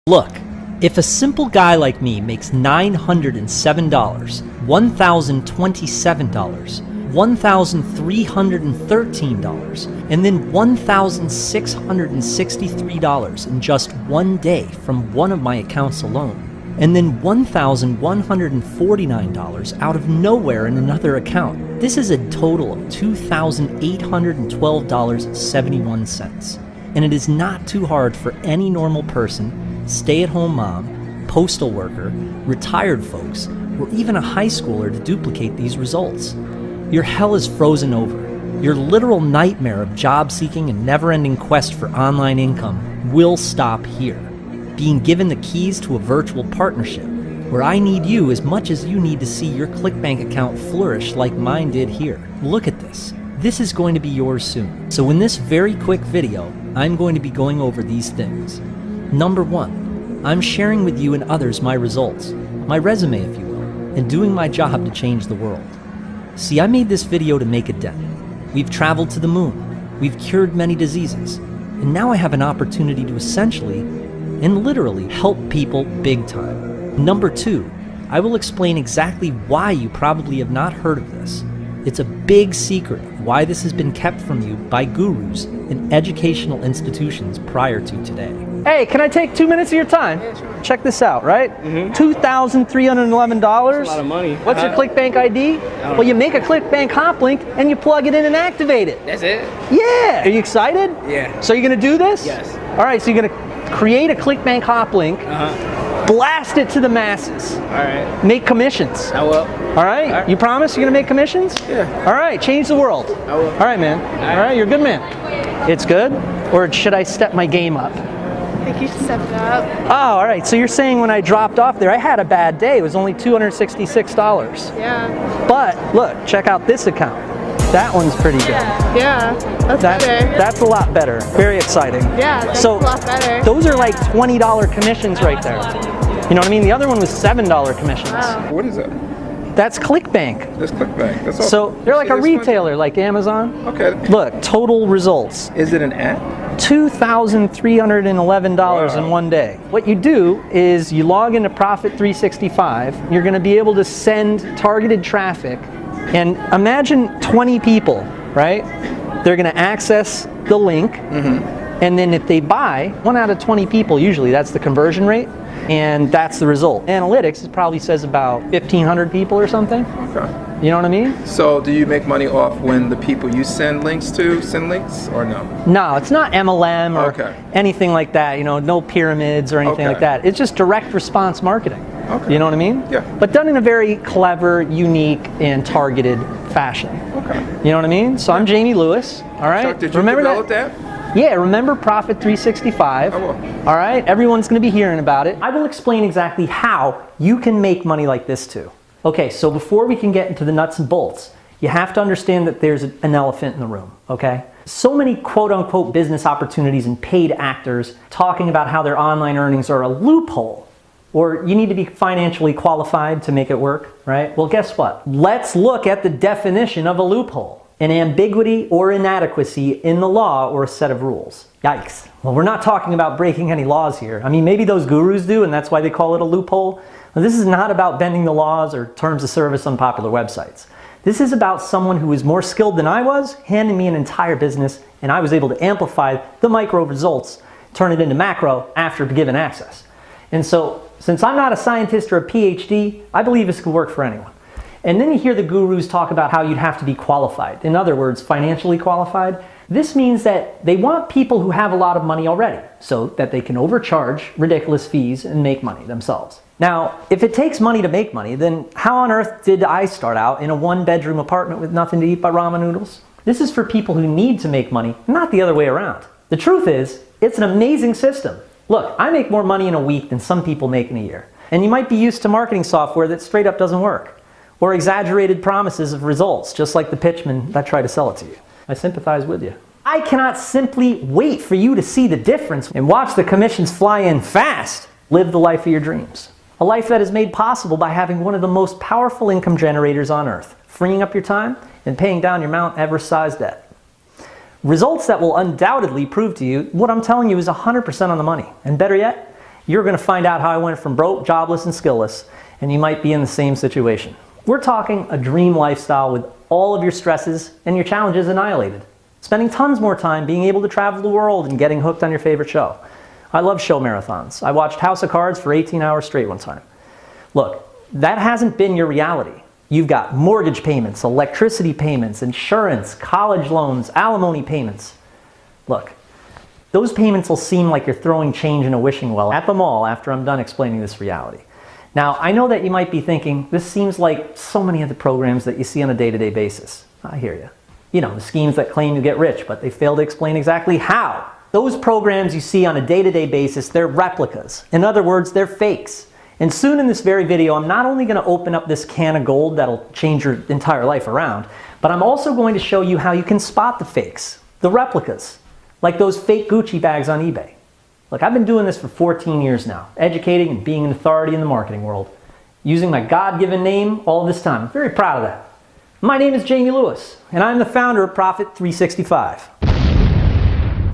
Look, if a simple guy like me makes $907, $1,027, $1,313, and then $1,663 in just one day from one of my accounts alone, and then $1,149 out of nowhere in another account, this is a total of $2,812.71. And it is not too hard for any normal person, stay-at-home mom, postal worker, retired folks, or even a high schooler to duplicate these results. Your hell is frozen over. Your literal nightmare of job-seeking and never-ending quest for online income will stop here. Being given the keys to a virtual partnership, where I need you as much as you need to see your ClickBank account flourish like mine did here. Look at this. This is going to be yours soon. So in this very quick video, I'm going to be going over these things. Number one, I'm sharing with you and others my results, my resume if you will, and doing my job to change the world. See, I made this video to make a dent. We've traveled to the moon, we've cured many diseases, and now I have an opportunity to essentially and literally help people big time. Number two, I will explain exactly why you probably have not heard of this. It's a big secret of why this has been kept from you by gurus and educational institutions prior to today. Hey, can I take 2 minutes of your time? Yeah, sure. Check this out, right? $2,311. That's a lot of money. What's your ClickBank ID? Well, you make a ClickBank hop link and you plug it in and activate it. That's it? Yeah. Are you excited? Yeah. So you're going to do this? Yes. All right, so you're going to create a ClickBank hop link, blast it to the masses. All right. Make commissions. I will. All right? You promise you're going to make commissions? Yeah. All right, change the world. I will. All right, man. All right, you're a good man. It's good? Or should I step my game up? I think you should step it up. Oh, all right. So you're saying when I dropped off there, I had a bad day. It was only $266. Yeah. But look, check out this account. That one's pretty good. Yeah. That's better. That's a lot better. Very exciting. Yeah, that's so a lot better. Those are like $20 commissions right there. You know what I mean? The other one was $7 commissions. Wow. What is it? That's ClickBank. That's ClickBank. That's all. So they're like a retailer, like Amazon. Okay. Look, total results. Is it an app? $2,311 in one day. What you do is you log into Profit365. You're going to be able to send targeted traffic. And imagine 20 people, right? They're going to access the link. And then if they buy, 1 out of 20 people, usually that's the conversion rate. And that's the result. Analytics, it probably says about 1,500 people or something. Okay. You know what I mean? So do you make money off when the people you send links to send links or no? No, it's not MLM or Okay. anything like that. You know, no pyramids or anything like that. It's just direct response marketing. Okay. You know what I mean? Yeah. But done in a very clever, unique, and targeted fashion. Okay. You know what I mean? So I'm Jamie Lewis. All right. Chuck, did you remember develop that? Yeah, remember Profit365. I will. All right, everyone's going to be hearing about it. I will explain exactly how you can make money like this too. Okay, so before we can get into the nuts and bolts, you have to understand that there's an elephant in the room, okay? So many quote-unquote business opportunities and paid actors talking about how their online earnings are a loophole, or you need to be financially qualified to make it work, right? Well, guess what? Let's look at the definition of a loophole. An ambiguity or inadequacy in the law or a set of rules. Yikes. Well, we're not talking about breaking any laws here. I mean, maybe those gurus do, and that's why they call it a loophole. Well, this is not about bending the laws or terms of service on popular websites. This is about someone who is more skilled than I was, handing me an entire business, and I was able to amplify the micro results, turn it into macro after given access. And so, since I'm not a scientist or a PhD, I believe this could work for anyone. And then you hear the gurus talk about how you'd have to be qualified. In other words, financially qualified. This means that they want people who have a lot of money already so that they can overcharge ridiculous fees and make money themselves. Now, if it takes money to make money, then how on earth did I start out in a one-bedroom apartment with nothing to eat but ramen noodles? This is for people who need to make money, not the other way around. The truth is, it's an amazing system. Look, I make more money in a week than some people make in a year. And you might be used to marketing software that straight up doesn't work. Or exaggerated promises of results, just like the pitchmen that try to sell it to you. I sympathize with you. I cannot simply wait for you to see the difference and watch the commissions fly in fast. Live the life of your dreams. A life that is made possible by having one of the most powerful income generators on earth, freeing up your time and paying down your Mount Everest-sized debt. Results that will undoubtedly prove to you what I'm telling you is 100% on the money. And better yet, You're going to find out how I went from broke, jobless, and skillless, and you might be in the same situation. We're talking a dream lifestyle with all of your stresses and your challenges annihilated. Spending tons more time being able to travel the world and getting hooked on your favorite show. I love show marathons. I watched House of Cards for 18 hours straight one time. Look, that hasn't been your reality. You've got mortgage payments, electricity payments, insurance, college loans, alimony payments. Look, those payments will seem like you're throwing change in a wishing well at the mall after I'm done explaining this reality. Now, I know that you might be thinking, this seems like so many of the programs that you see on a day-to-day basis. I hear you. You know, the schemes that claim you get rich, but they fail to explain exactly how. Those programs you see on a day-to-day basis, they're replicas. In other words, they're fakes. And soon in this very video, I'm not only going to open up this can of gold that'll change your entire life around, but I'm also going to show you how you can spot the fakes, the replicas, like those fake Gucci bags on eBay. Look, I've been doing this for 14 years now, educating and being an authority in the marketing world, using my God-given name all this time. I'm very proud of that. My name is Jamie Lewis, and I'm the founder of Profit365.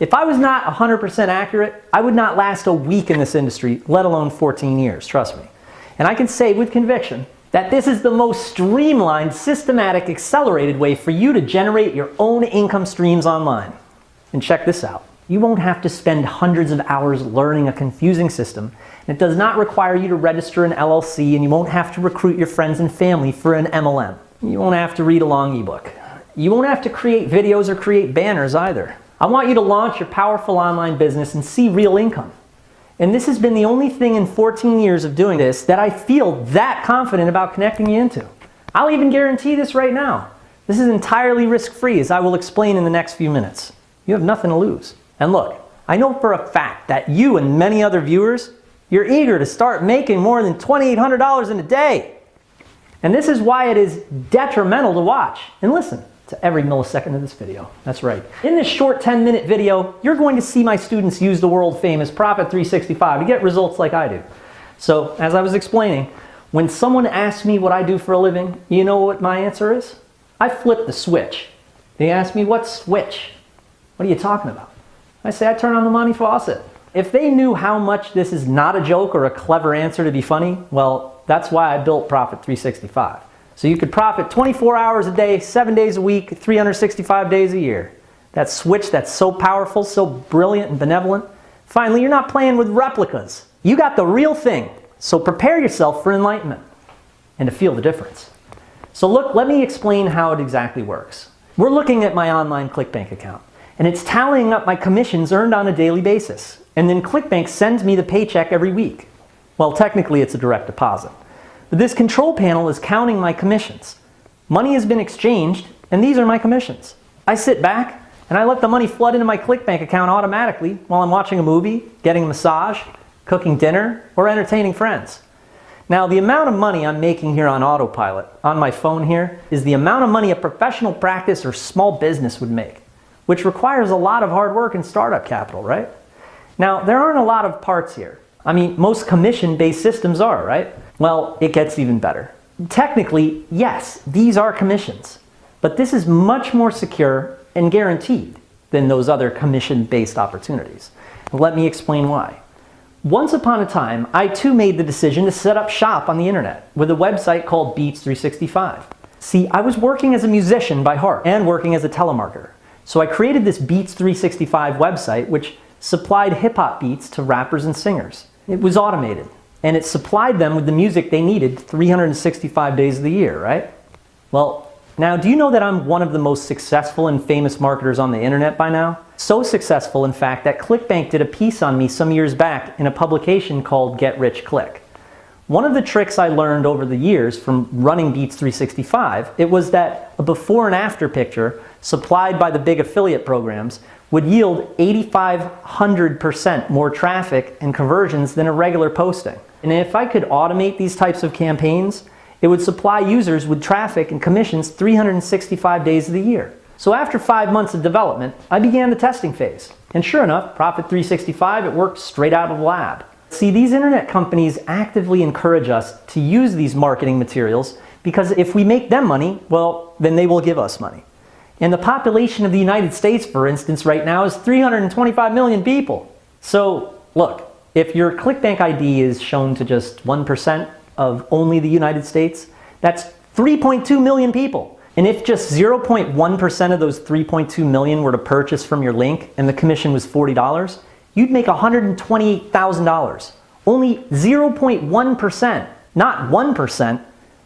If I was not 100% accurate, I would not last a week in this industry, let alone 14 years, trust me. And I can say with conviction that this is the most streamlined, systematic, accelerated way for you to generate your own income streams online. And check this out. You won't have to spend hundreds of hours learning a confusing system. And it does not require you to register an LLC, and you won't have to recruit your friends and family for an MLM. You won't have to read a long ebook. You won't have to create videos or create banners either. I want you to launch your powerful online business and see real income. And this has been the only thing in 14 years of doing this that I feel that confident about connecting you into. I'll even guarantee this right now. This is entirely risk-free, as I will explain in the next few minutes. You have nothing to lose. And look, I know for a fact that you and many other viewers, you're eager to start making more than $2,800 in a day. And this is why it is detrimental to watch and listen to every millisecond of this video. That's right. In this short 10-minute video, you're going to see my students use the world-famous Profit365 to get results like I do. So, as I was explaining, when someone asks me what I do for a living, you know what my answer is? I flip the switch. They ask me, what switch? What are you talking about? I say, I turn on the money faucet. If they knew how much this is not a joke or a clever answer to be funny, well, that's why I built Profit365. So you could profit 24 hours a day, 7 days a week, 365 days a year. That switch that's so powerful, so brilliant and benevolent. Finally, you're not playing with replicas. You got the real thing. So prepare yourself for enlightenment and to feel the difference. So look, let me explain how it exactly works. We're looking at my online ClickBank account, and it's tallying up my commissions earned on a daily basis. And then ClickBank sends me the paycheck every week. Well, technically it's a direct deposit. But this control panel is counting my commissions. Money has been exchanged, and these are my commissions. I sit back, and I let the money flood into my ClickBank account automatically while I'm watching a movie, getting a massage, cooking dinner, or entertaining friends. Now, the amount of money I'm making here on autopilot, on my phone here, is the amount of money a professional practice or small business would make, which requires a lot of hard work and startup capital, right? Now, there aren't a lot of parts here. I mean, most commission-based systems are, right? Well, it gets even better. Technically, yes, these are commissions, but this is much more secure and guaranteed than those other commission-based opportunities. Let me explain why. Once upon a time, I too made the decision to set up shop on the internet with a website called Beats365. See, I was working as a musician by heart and working as a telemarketer. So I created this Beats365 website which supplied hip-hop beats to rappers and singers. It was automated, and it supplied them with the music they needed 365 days of the year, right? Well, now do you know that I'm one of the most successful and famous marketers on the internet by now? So successful, in fact, that ClickBank did a piece on me some years back in a publication called Get Rich Click. One of the tricks I learned over the years from running Beats365, it was that a before and after picture supplied by the big affiliate programs would yield 8,500% more traffic and conversions than a regular posting. And if I could automate these types of campaigns, it would supply users with traffic and commissions 365 days of the year. So after 5 months of development, I began the testing phase. And sure enough, Profit365, it worked straight out of the lab. See, these internet companies actively encourage us to use these marketing materials because if we make them money, well, then they will give us money. And the population of the United States, for instance, right now is 325 million people. So, look, if your ClickBank ID is shown to just 1% of only the United States, that's 3.2 million people. And if just 0.1% of those 3.2 million were to purchase from your link and the commission was $40, you'd make $128,000. Only 0.1%, not 1%,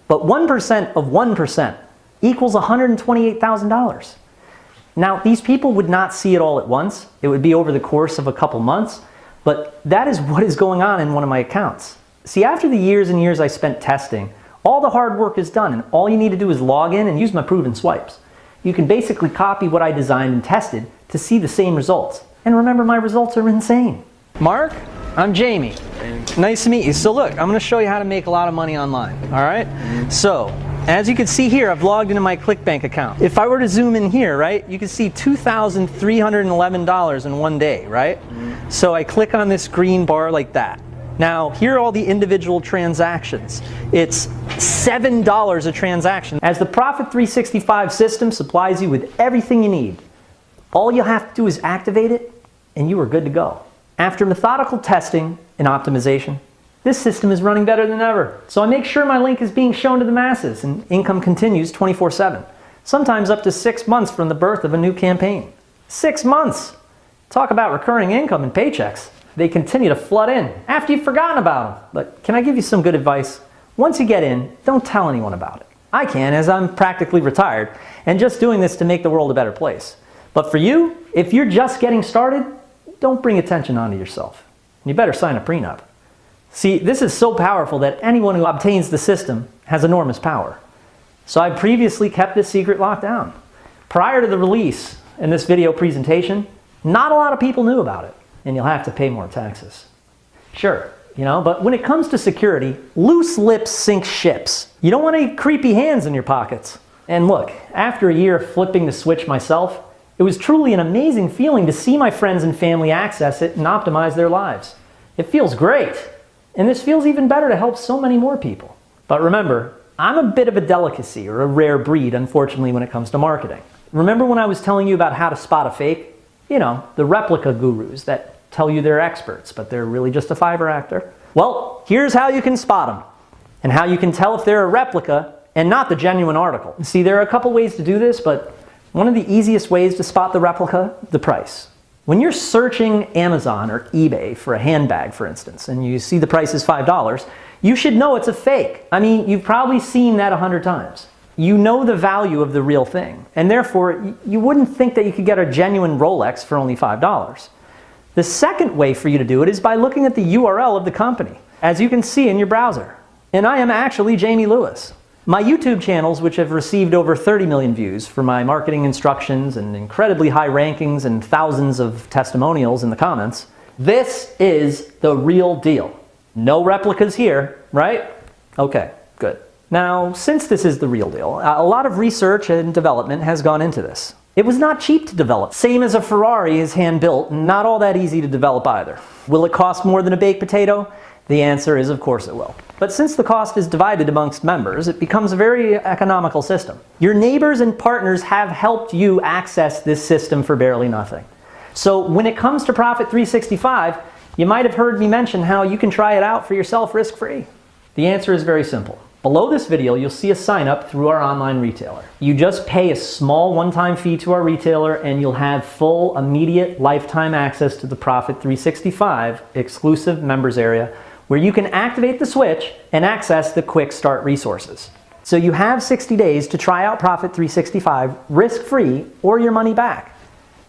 but 1% of 1% equals $128,000. Now, these people would not see it all at once. It would be over the course of a couple months, but that is what is going on in one of my accounts. See, after the years and years I spent testing, all the hard work is done, and all you need to do is log in and use my proven swipes. You can basically copy what I designed and tested to see the same results. And remember, my results are insane. Mark, I'm Jamie. Nice to meet you. So look, I'm going to show you how to make a lot of money online, all right? So, as you can see here, I've logged into my ClickBank account. If I were to zoom in here, right, you can see $2,311 in one day, right? So I click on this green bar like that. Now, here are all the individual transactions. It's $7 a transaction, as the Profit365 system supplies you with everything you need. All you have to do is activate it, and you are good to go. After methodical testing and optimization, this system is running better than ever. So I make sure my link is being shown to the masses, and income continues 24/7. Sometimes up to 6 months from the birth of a new campaign. 6 months! Talk about recurring income and paychecks. They continue to flood in after you've forgotten about them. But can I give you some good advice? Once you get in, don't tell anyone about it. I can, as I'm practically retired, and just doing this to make the world a better place. But for you, if you're just getting started, don't bring attention onto yourself. You better sign a prenup. See, this is so powerful that anyone who obtains the system has enormous power. So I previously kept this secret locked down. Prior to the release in this video presentation, not a lot of people knew about it, and you'll have to pay more taxes. Sure, but when it comes to security, loose lips sink ships. You don't want any creepy hands in your pockets. And look, after a year of flipping the switch myself, it was truly an amazing feeling to see my friends and family access it and optimize their lives. It feels great. And this feels even better to help so many more people. But remember, I'm a bit of a delicacy, or a rare breed, unfortunately, when it comes to marketing. Remember when I was telling you about how to spot a fake? The replica gurus that tell you they're experts, but they're really just a Fiverr actor. Well, here's how you can spot them, and how you can tell if they're a replica and not the genuine article. See, there are a couple ways to do this, but one of the easiest ways to spot the replica, the price. When you're searching Amazon or eBay for a handbag, for instance, and you see the price is $5, you should know it's a fake. I mean, you've probably seen that 100 times. You know the value of the real thing, and therefore you wouldn't think that you could get a genuine Rolex for only $5. The second way for you to do it is by looking at the URL of the company, as you can see in your browser. And I am actually Jamie Lewis. My YouTube channels, which have received over 30 million views for my marketing instructions and incredibly high rankings and thousands of testimonials in the comments, this is the real deal. No replicas here, right? Okay, good. Now, since this is the real deal, a lot of research and development has gone into this. It was not cheap to develop. Same as a Ferrari is hand-built, and not all that easy to develop either. Will it cost more than a baked potato? The answer is, of course it will. But since the cost is divided amongst members, it becomes a very economical system. Your neighbors and partners have helped you access this system for barely nothing. So when it comes to Profit365, you might have heard me mention how you can try it out for yourself risk-free. The answer is very simple. Below this video, you'll see a sign up through our online retailer. You just pay a small one-time fee to our retailer and you'll have full, immediate, lifetime access to the Profit365 exclusive members area, where you can activate the switch and access the quick start resources. So you have 60 days to try out Profit365 risk-free or your money back.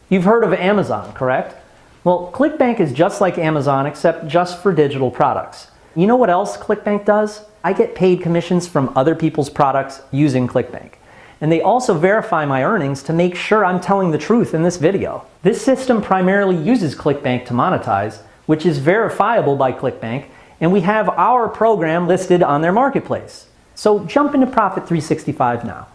You've heard of Amazon, correct? Well, ClickBank is just like Amazon, except just for digital products. You know what else ClickBank does? I get paid commissions from other people's products using ClickBank. And they also verify my earnings to make sure I'm telling the truth in this video. This system primarily uses ClickBank to monetize, which is verifiable by ClickBank, and we have our program listed on their marketplace. So jump into Profit365 now.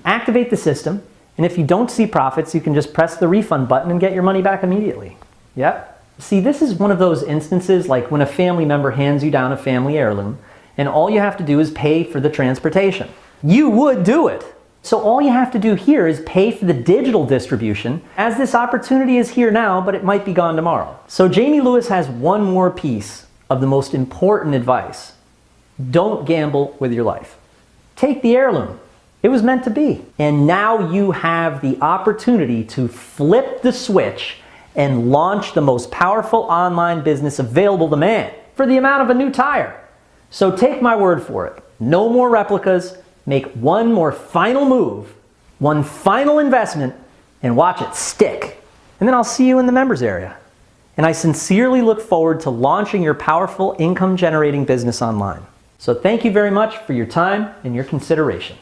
Activate the system, and if you don't see profits, you can just press the refund button and get your money back immediately. Yep. See, this is one of those instances like when a family member hands you down a family heirloom, and all you have to do is pay for the transportation. You would do it. So all you have to do here is pay for the digital distribution, as this opportunity is here now, but it might be gone tomorrow. So Jamie Lewis has one more piece of the most important advice. Don't gamble with your life. Take the heirloom. It was meant to be. And now you have the opportunity to flip the switch and launch the most powerful online business available to man for the amount of a new tire. So take my word for it. No more replicas. Make one more final move, one final investment, and watch it stick. And then I'll see you in the members area. And I sincerely look forward to launching your powerful income generating business online. So thank you very much for your time and your consideration.